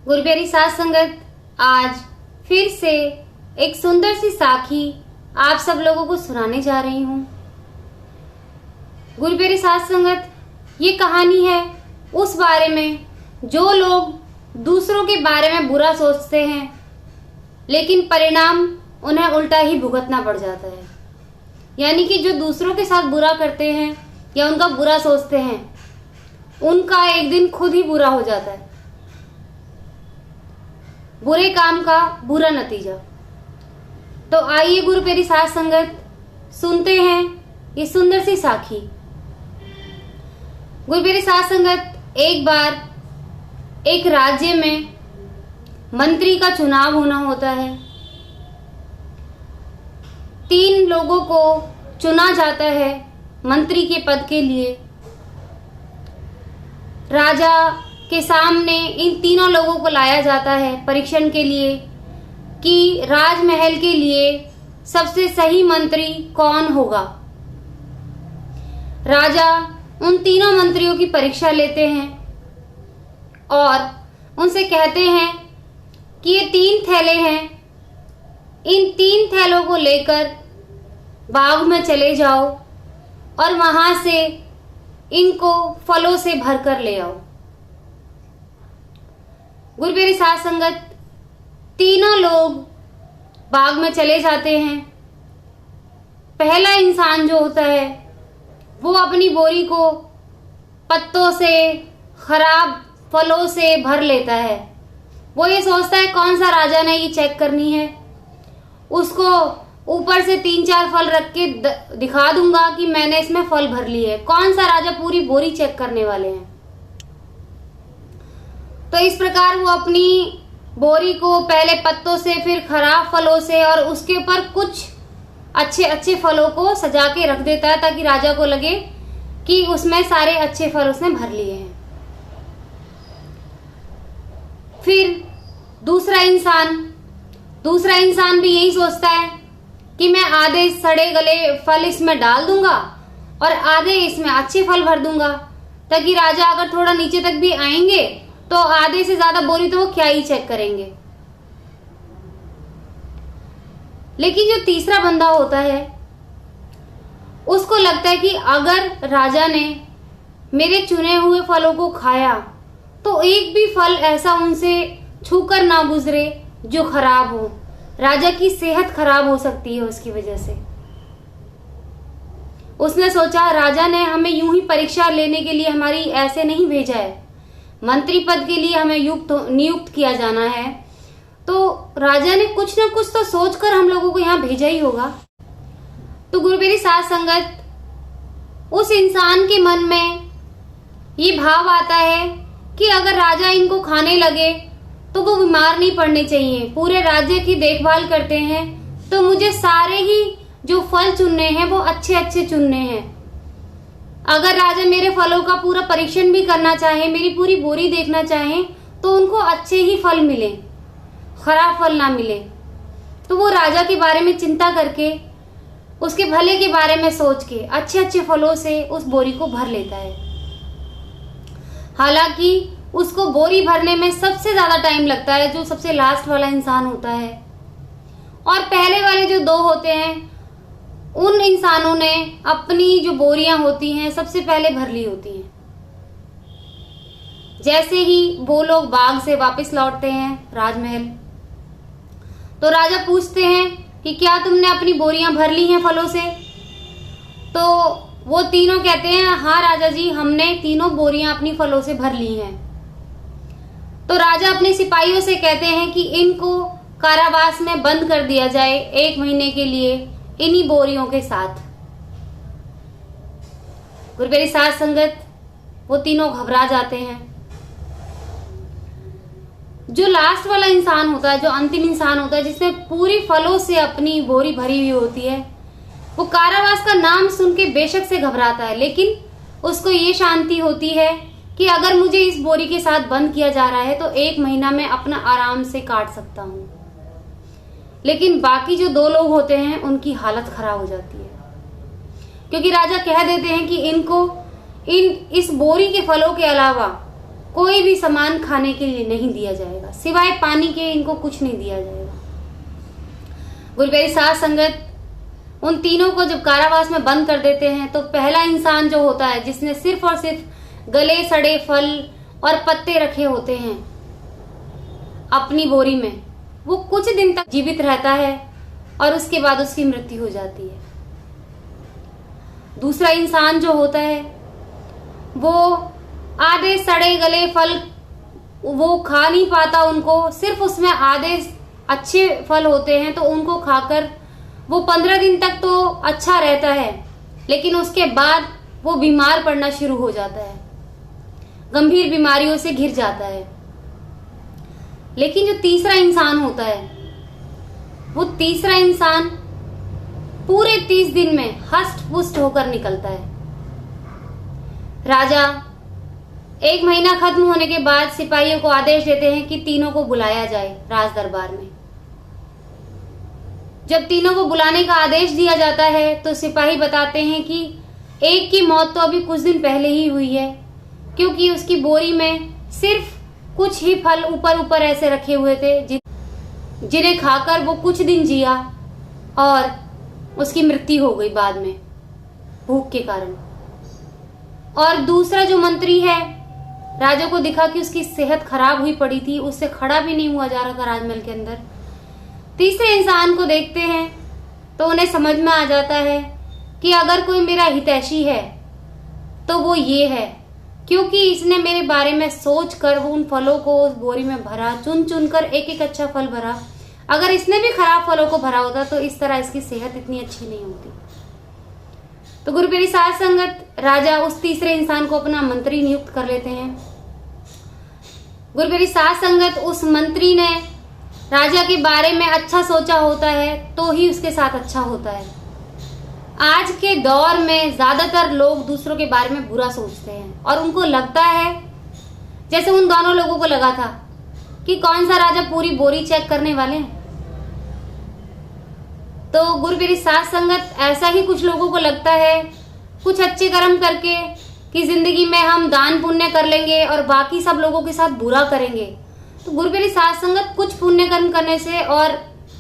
गुरु प्यारी साध संगत, आज फिर से एक सुंदर सी साखी आप सब लोगों को सुनाने जा रही हूँ। गुरु प्यारी साध संगत, ये कहानी है उस बारे में जो लोग दूसरों के बारे में बुरा सोचते हैं, लेकिन परिणाम उन्हें उल्टा ही भुगतना पड़ जाता है। यानी कि जो दूसरों के साथ बुरा करते हैं या उनका बुरा सोचते हैं, उनका एक दिन खुद ही बुरा हो जाता है। बुरे काम का बुरा नतीजा। तो आइए गुरु प्यारी साध संगत, सुनते हैं ये सुंदर सी साखी। गुरु प्यारी साध संगत, एक बार एक राज्य में मंत्री का चुनाव होना होता है। 3 लोगों को चुना जाता है मंत्री के पद के लिए। राजा के सामने इन तीनों लोगों को लाया जाता है परीक्षण के लिए कि राजमहल के लिए सबसे सही मंत्री कौन होगा। राजा उन तीनों मंत्रियों की परीक्षा लेते हैं और उनसे कहते हैं कि ये 3 थैले हैं, इन 3 थैलों को लेकर बाग में चले जाओ और वहां से इनको फलों से भरकर ले आओ। गुरु प्यारी साध संगत, तीनों लोग बाग में चले जाते हैं। पहला इंसान जो होता है वो अपनी बोरी को पत्तों से, खराब फलों से भर लेता है। वो ये सोचता है कौन सा राजा ने ये चेक करनी है, उसको ऊपर से 3-4 फल रख के दिखा दूंगा कि मैंने इसमें फल भर लिए। कौन सा राजा पूरी बोरी चेक करने वाले हैं। तो इस प्रकार वो अपनी बोरी को पहले पत्तों से, फिर खराब फलों से और उसके ऊपर कुछ अच्छे अच्छे फलों को सजा के रख देता है, ताकि राजा को लगे कि उसमें सारे अच्छे फल उसने भर लिए हैं। फिर दूसरा इंसान भी यही सोचता है कि मैं आधे सड़े गले फल इसमें डाल दूंगा और आधे इसमें अच्छे फल भर दूंगा, ताकि राजा अगर थोड़ा नीचे तक भी आएंगे तो आधे से ज्यादा बोरी तो वो क्या ही चेक करेंगे। लेकिन जो तीसरा बंदा होता है उसको लगता है कि अगर राजा ने मेरे चुने हुए फलों को खाया तो एक भी फल ऐसा उनसे छूकर ना गुजरे जो खराब हो। राजा की सेहत खराब हो सकती है उसकी वजह से। उसने सोचा राजा ने हमें यूं ही परीक्षा लेने के लिए हमारी ऐसे नहीं भेजा है, मंत्री पद के लिए हमें नियुक्त किया जाना है, तो राजा ने कुछ ना कुछ तो सोचकर हम लोगों को यहाँ भेजा ही होगा। तो गुरु प्यारी साध संगत, उस इंसान के मन में ये भाव आता है कि अगर राजा इनको खाने लगे तो वो बीमार नहीं पड़ने चाहिए। पूरे राज्य की देखभाल करते हैं तो मुझे सारे ही जो फल चुनने हैं वो अच्छे अच्छे चुनने हैं। अगर राजा मेरे फलों का पूरा परीक्षण भी करना चाहे, मेरी पूरी बोरी देखना चाहे, तो उनको अच्छे ही फल मिले, खराब फल ना मिले। तो वो राजा के बारे में चिंता करके, उसके भले के बारे में सोच के अच्छे अच्छे फलों से उस बोरी को भर लेता है। हालांकि उसको बोरी भरने में सबसे ज्यादा टाइम लगता है जो सबसे लास्ट वाला इंसान होता है, और पहले वाले जो 2 होते हैं उन इंसानों ने अपनी जो बोरियां होती हैं सबसे पहले भर ली होती हैं। जैसे ही वो लोग बाग से वापस लौटते हैं राजमहल, तो राजा पूछते हैं कि क्या तुमने अपनी बोरियां भर ली हैं फलों से। तो वो तीनों कहते हैं हाँ राजा जी, हमने तीनों बोरियां अपनी फलों से भर ली हैं। तो राजा अपने सिपाहियों से कहते हैं कि इनको कारावास में बंद कर दिया जाए 1 महीने के लिए इन्हीं बोरियों के साथ। गुरु प्यारी साध संगत, वो तीनों घबरा जाते हैं। जो लास्ट वाला इंसान होता है, जो अंतिम इंसान होता है, जिसने पूरी फलों से अपनी बोरी भरी हुई होती है, वो कारावास का नाम सुन के बेशक से घबराता है, लेकिन उसको ये शांति होती है कि अगर मुझे इस बोरी के साथ बंद किया जा रहा है तो 1 महीना मैं अपना आराम से काट सकता हूं। लेकिन बाकी जो 2 लोग होते हैं उनकी हालत खराब हो जाती है, क्योंकि राजा कह देते हैं कि इनको इस बोरी के फलों के अलावा कोई भी सामान खाने के लिए नहीं दिया जाएगा, सिवाय पानी के इनको कुछ नहीं दिया जाएगा। गुरु प्यारी साध संगत, उन तीनों को जब कारावास में बंद कर देते हैं तो पहला इंसान जो होता है, जिसने सिर्फ और सिर्फ गले सड़े फल और पत्ते रखे होते हैं अपनी बोरी में, वो कुछ दिन तक जीवित रहता है और उसके बाद उसकी मृत्यु हो जाती है। दूसरा इंसान जो होता है वो आधे सड़े गले फल वो खा नहीं पाता, उनको सिर्फ उसमें आधे अच्छे फल होते हैं तो उनको खाकर वो 15 दिन तक तो अच्छा रहता है, लेकिन उसके बाद वो बीमार पड़ना शुरू हो जाता है, गंभीर बीमारियों से घिर जाता है। लेकिन जो तीसरा इंसान होता है, वो तीसरा इंसान पूरे 30 दिन में हष्ट पुष्ट होकर निकलता है। राजा 1 महीना खत्म होने के बाद सिपाहियों को आदेश देते हैं कि तीनों को बुलाया जाए राज दरबार में। जब तीनों को बुलाने का आदेश दिया जाता है तो सिपाही बताते हैं कि एक की मौत तो अभी कुछ दिन पहले ही हुई है, क्योंकि उसकी बोरी में सिर्फ कुछ ही फल ऊपर ऊपर ऐसे रखे हुए थे जिन्हें खाकर वो कुछ दिन जिया और उसकी मृत्यु हो गई बाद में भूख के कारण। और दूसरा जो मंत्री है, राजा को दिखा कि उसकी सेहत खराब हुई पड़ी थी, उससे खड़ा भी नहीं हुआ जा रहा था राजमहल के अंदर। तीसरे इंसान को देखते हैं तो उन्हें समझ में आ जाता है कि अगर कोई मेरा हितैषी है तो वो ये है, क्योंकि इसने मेरे बारे में सोच कर वो उन फलों को उस बोरी में भरा, चुन चुन कर एक एक अच्छा फल भरा। अगर इसने भी खराब फलों को भरा होता तो इस तरह इसकी सेहत इतनी अच्छी नहीं होती। तो गुरु प्यारी साध संगत, राजा उस तीसरे इंसान को अपना मंत्री नियुक्त कर लेते हैं। गुरु प्यारी साध संगत, उस मंत्री ने राजा के बारे में अच्छा सोचा होता है तो ही उसके साथ अच्छा होता है। आज के दौर में ज्यादातर लोग दूसरों के बारे में बुरा सोचते हैं और उनको लगता है, जैसे उन दोनों लोगों को लगा था कि कौन सा राजा पूरी बोरी चेक करने वाले हैं। तो गुरु प्यारी साध संगत, ऐसा ही कुछ लोगों को लगता है कुछ अच्छे कर्म करके कि जिंदगी में हम दान पुण्य कर लेंगे और बाकी सब लोगों के साथ बुरा करेंगे। तो गुरु प्यारी साध संगत, कुछ पुण्य कर्म करने से और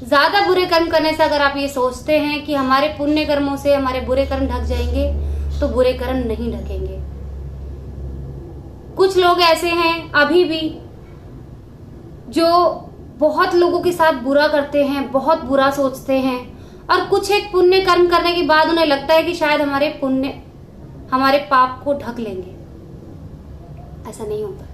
ज्यादा बुरे कर्म करने से अगर आप ये सोचते हैं कि हमारे पुण्य कर्मों से हमारे बुरे कर्म ढक जाएंगे, तो बुरे कर्म नहीं ढकेंगे। कुछ लोग ऐसे हैं अभी भी जो बहुत लोगों के साथ बुरा करते हैं, बहुत बुरा सोचते हैं, और कुछ एक पुण्य कर्म करने के बाद उन्हें लगता है कि शायद हमारे पुण्य हमारे पाप को ढक लेंगे। ऐसा नहीं होता।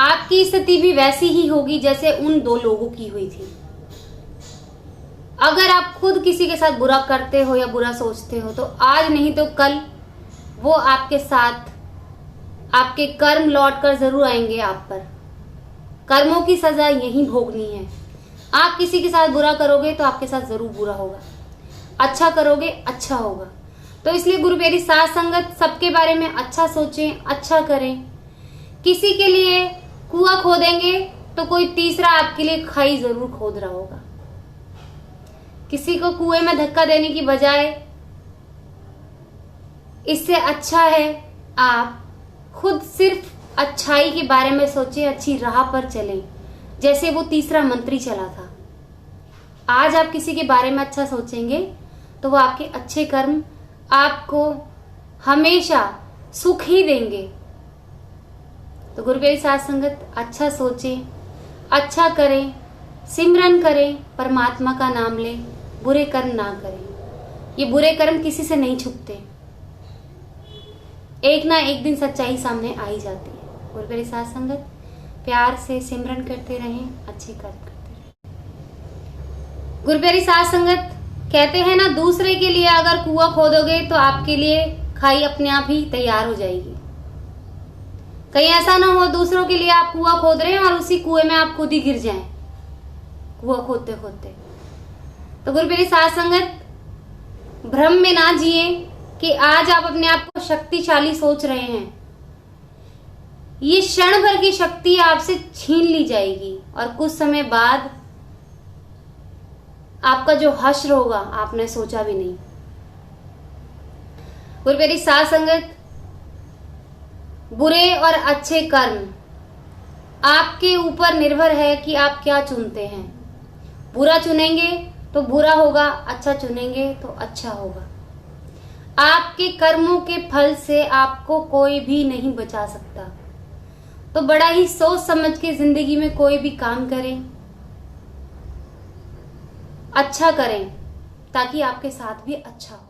आपकी स्थिति भी वैसी ही होगी जैसे उन 2 लोगों की हुई थी। अगर आप खुद किसी के साथ बुरा करते हो या बुरा सोचते हो तो आज नहीं तो कल वो आपके साथ आपके कर्म लौट कर जरूर आएंगे आप पर। कर्मों की सजा यहीं भोगनी है। आप किसी के साथ बुरा करोगे तो आपके साथ जरूर बुरा होगा, अच्छा करोगे अच्छा होगा। तो इसलिए गुरु प्यारी साध संगत, सबके बारे में अच्छा सोचें, अच्छा करें। किसी के लिए कुआं खोदेंगे तो कोई तीसरा आपके लिए खाई जरूर खोद रहा होगा। किसी को कुएं में धक्का देने की बजाय इससे अच्छा है आप खुद सिर्फ अच्छाई के बारे में सोचें, अच्छी राह पर चलें, जैसे वो तीसरा मंत्री चला था। आज आप किसी के बारे में अच्छा सोचेंगे तो वो आपके अच्छे कर्म आपको हमेशा सुख ही देंगे। तो गुरु प्यारी साध संगत, अच्छा सोचें, अच्छा करें, सिमरन करें, परमात्मा का नाम लें, बुरे कर्म ना करें। ये बुरे कर्म किसी से नहीं छुपते, एक ना एक दिन सच्चाई सामने आ ही जाती है। गुरु प्यारी साध संगत, प्यार से सिमरन करते रहें, अच्छे कर्म करते रहें। गुरु प्यारी साध संगत, कहते हैं ना, दूसरे के लिए अगर कुआं खोदोगे तो आपके लिए खाई अपने आप ही तैयार हो जाएगी। कहीं ऐसा ना हो दूसरों के लिए आप कुआं खोद रहे हैं और उसी कुएं में आप खुद ही गिर जाएं कुआं खोदते खोदते। तो गुरु प्यारी साध संगत, भ्रम में ना जिए कि आज आप अपने आप को शक्तिशाली सोच रहे हैं। ये क्षण भर की शक्ति आपसे छीन ली जाएगी और कुछ समय बाद आपका जो हश्र होगा आपने सोचा भी नहीं। गुरु प्यारी साध संगत, बुरे और अच्छे कर्म आपके ऊपर निर्भर है कि आप क्या चुनते हैं। बुरा चुनेंगे तो बुरा होगा, अच्छा चुनेंगे तो अच्छा होगा। आपके कर्मों के फल से आपको कोई भी नहीं बचा सकता। तो बड़ा ही सोच समझ के जिंदगी में कोई भी काम करें, अच्छा करें, ताकि आपके साथ भी अच्छा हो।